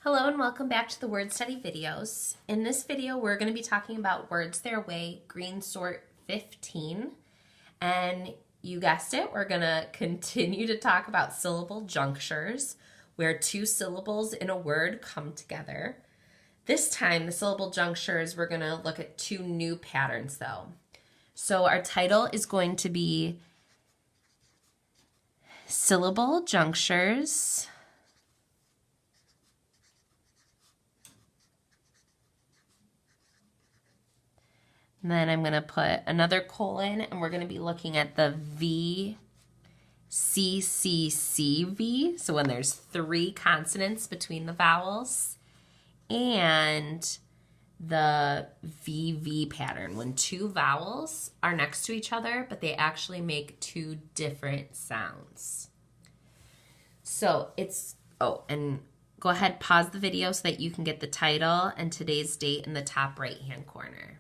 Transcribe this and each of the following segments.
Hello and welcome back to the word study videos. In this video, we're going to be talking about words their way, green sort 15. And you guessed it, we're going to continue to talk about syllable junctures, where two syllables in a word come together. This time, the syllable junctures, we're going to look at two new patterns though. So our title is going to be Syllable Junctures and then I'm going to put another colon, and we're going to be looking at the VCCCV, so when there's three consonants between the vowels, and the VV pattern, when two vowels are next to each other, but they actually make two different sounds. So and go ahead, pause the video so that you can get the title and today's date in the top right-hand corner.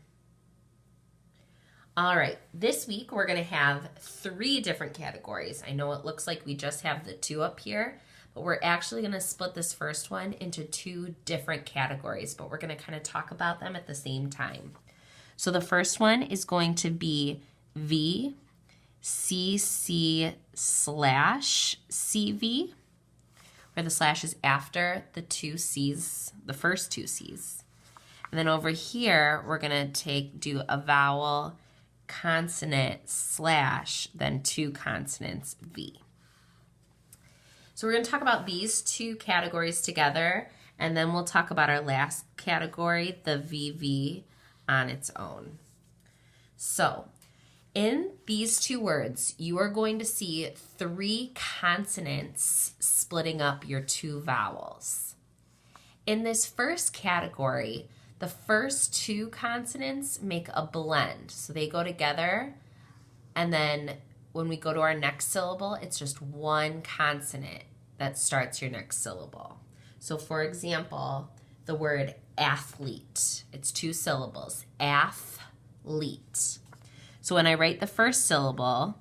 All right, this week we're going to have three different categories. I know it looks like we just have the two up here, but we're actually going to split this first one into two different categories, but we're going to kind of talk about them at the same time. So the first one is going to be VCC/CV, where the slash is after the two C's, the first two C's. And then over here, we're going to do a vowel, consonant, slash, then two consonants, V. So we're going to talk about these two categories together, and then we'll talk about our last category, the VV, on its own. So in these two words, you are going to see three consonants splitting up your two vowels. In this first category, the first two consonants make a blend. So they go together, and then when we go to our next syllable, it's just one consonant that starts your next syllable. So for example, the word athlete, it's two syllables, athlete. So when I write the first syllable,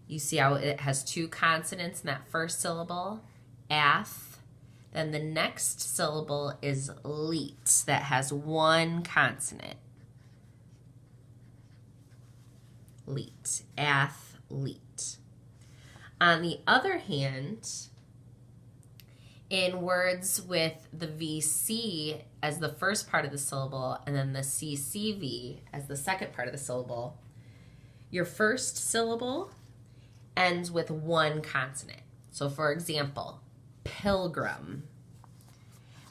you see how it has two consonants in that first syllable, Then the next syllable is leet, that has one consonant. Leet, athlete. On the other hand, in words with the VC as the first part of the syllable and then the CCV as the second part of the syllable, your first syllable ends with one consonant. So for example, pilgrim.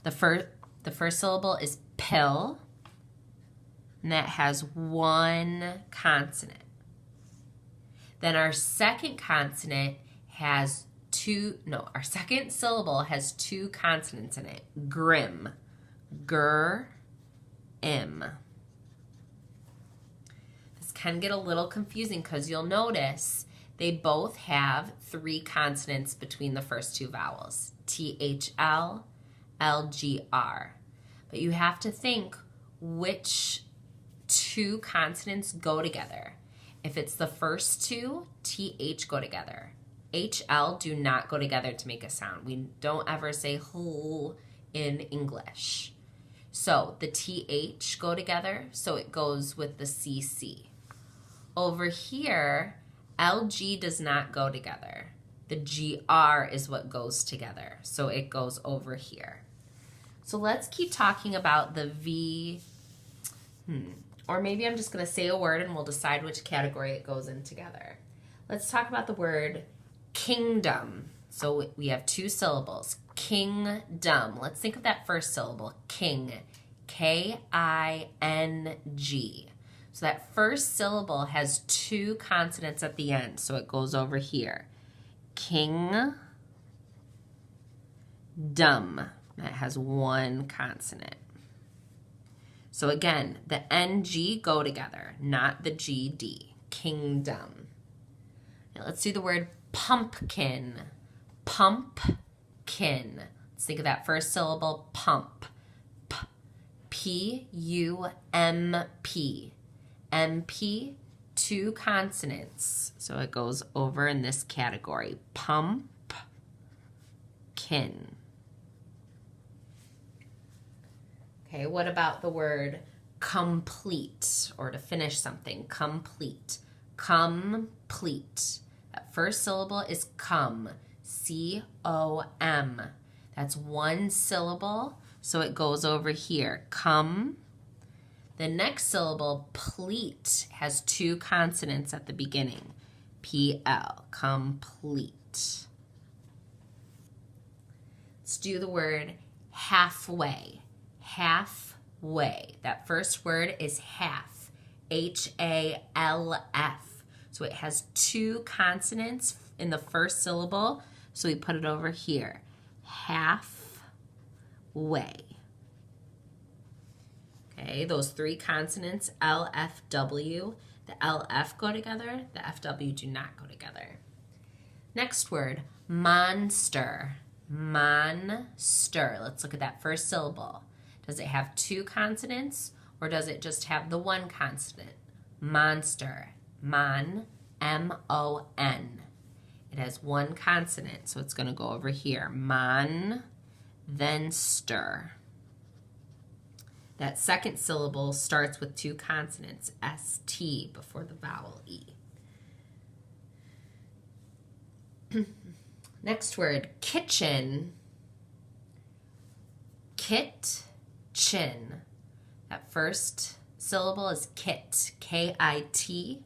The first syllable is pill, and that has one consonant. Then our second consonant has our second syllable has two consonants in it. Grim, im. This can get a little confusing because you'll notice they both have three consonants between the first two vowels, THL, LGR. But you have to think which two consonants go together. If it's the first two, TH go together. HL do not go together to make a sound. We don't ever say who in English. So the TH go together, so it goes with the CC. Over here, LG does not go together. The GR is what goes together, so it goes over here. So let's keep talking about the V, or maybe I'm just going to say a word and we'll decide which category it goes in together. Let's talk about the word kingdom. So we have two syllables, kingdom. Let's think of that first syllable, king, K-I-N-G. So that first syllable has two consonants at the end, so it goes over here. Kingdom. That has one consonant. So again, the NG go together, not the GD. Kingdom. Now let's do the word pumpkin. Pumpkin. Let's think of that first syllable, pump. P-U-M-P. MP, two consonants. So it goes over in this category. Pump, kin. Okay, what about the word complete, or to finish something? Complete. Complete. That first syllable is come. C-O-M. That's one syllable, so it goes over here. Come. The next syllable, pleat, has two consonants at the beginning. P-L. Complete. Let's do the word halfway. Halfway. That first word is half. H-A-L-F. So it has two consonants in the first syllable, so we put it over here. Halfway. Okay, those three consonants, L, F, W. The L, F go together. The F, W do not go together. Next word, monster. Monster. Let's look at that first syllable. Does it have two consonants, or does it just have the one consonant? Monster. Mon, M-O-N. It has one consonant, so it's going to go over here. Mon, then stir. That second syllable starts with two consonants, S-T, before the vowel E. Next word, kitchen. Kit-chin. That first syllable is kit, K-I-T.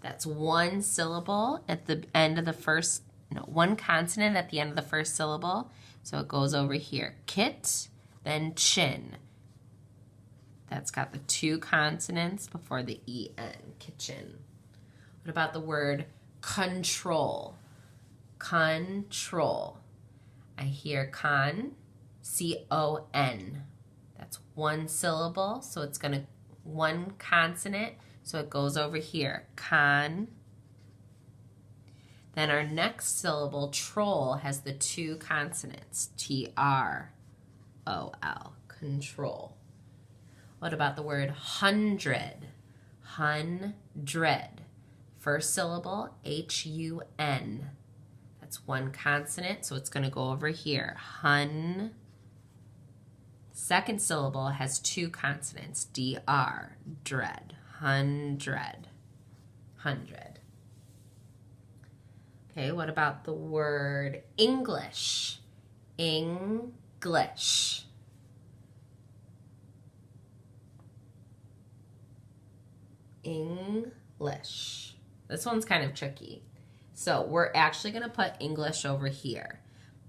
That's one syllable at the end of the first, one consonant at the end of the first syllable. So it goes over here. Kit, then chin. That's got the two consonants before the E-N, kitchen. What about the word control? Control. I hear con, C-O-N. That's one syllable, so it's going to, one consonant, so it goes over here. Con. Then our next syllable, troll, has the two consonants, T-R-O-L, control. What about the word hundred? Hundred. First syllable, H-U-N. That's one consonant, so it's going to go over here. Hun. Second syllable has two consonants, D-R, dread. Hundred. Hundred. Okay, what about the word English? English. English. This one's kind of tricky. So we're actually going to put English over here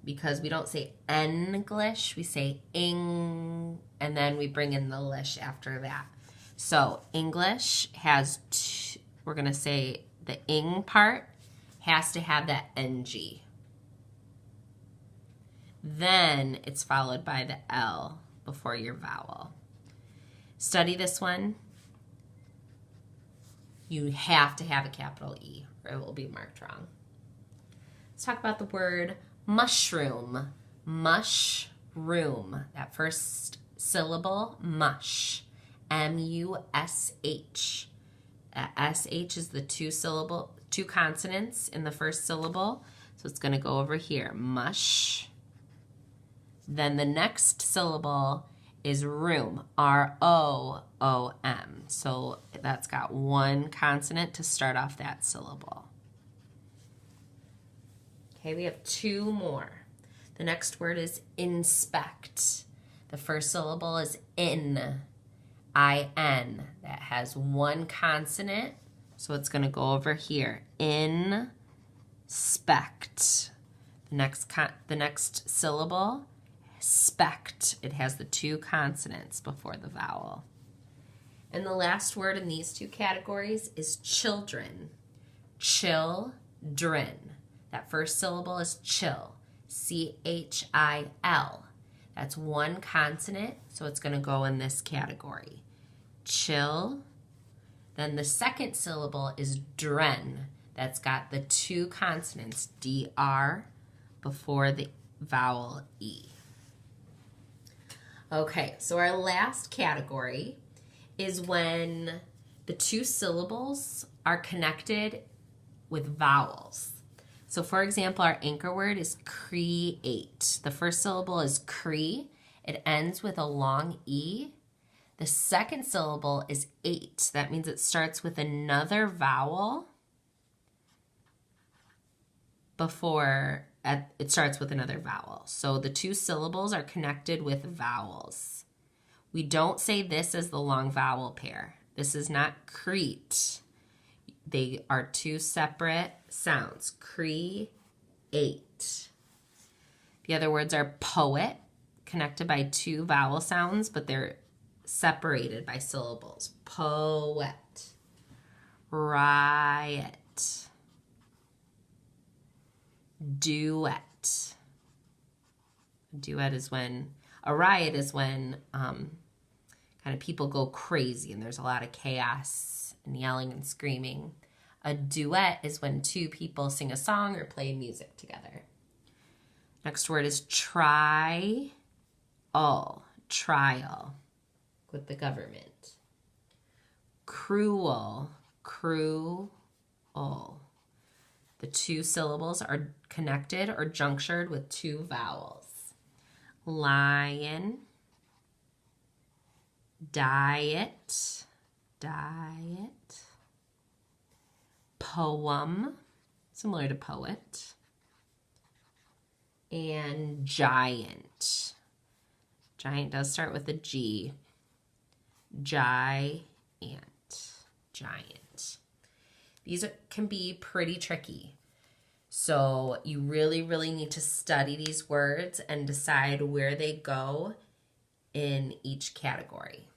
because we don't say English, we say ing, and then we bring in the lish after that. So English has, we're going to say the ing part has to have that ng. Then it's followed by the L before your vowel. Study this one. You have to have a capital E or it will be marked wrong. Let's talk about the word mushroom. Mushroom. That first syllable, mush. M-U-S-H. S-H is the two consonants in the first syllable. So it's going to go over here. Mush. Then the next syllable is room. R-O-O-M. So that's got one consonant to start off that syllable. Okay, we have two more. The next word is inspect. The first syllable is in. I-N. That has one consonant. So it's going to go over here. Inspect. The next syllable, spect. It has the two consonants before the vowel. And the last word in these two categories is children. Children. That first syllable is chill. C-H-I-L. That's one consonant, so it's going to go in this category. Chill. Then the second syllable is dren. That's got the two consonants, D-R, before the vowel E. Okay, so our last category is when the two syllables are connected with vowels. So for example, our anchor word is create. The first syllable is cre. It ends with a long E. The second syllable is ate. That means it starts with another vowel before it starts with another vowel. So the two syllables are connected with vowels. We don't say this as the long vowel pair. This is not crete. They are two separate sounds. Create. The other words are poet, connected by two vowel sounds, but they're separated by syllables. Poet. Riot. Duet. A riot is when kind of people go crazy and there's a lot of chaos and yelling and screaming. A duet is when two people sing a song or play music together. Next word is trial. Trial with the government. Cruel. Cruel. The two syllables are connected or junctured with two vowels. Lion. Diet. Poem, similar to poet. And giant. Giant does start with a G. Giant. These can be pretty tricky. So you really, really need to study these words and decide where they go in each category.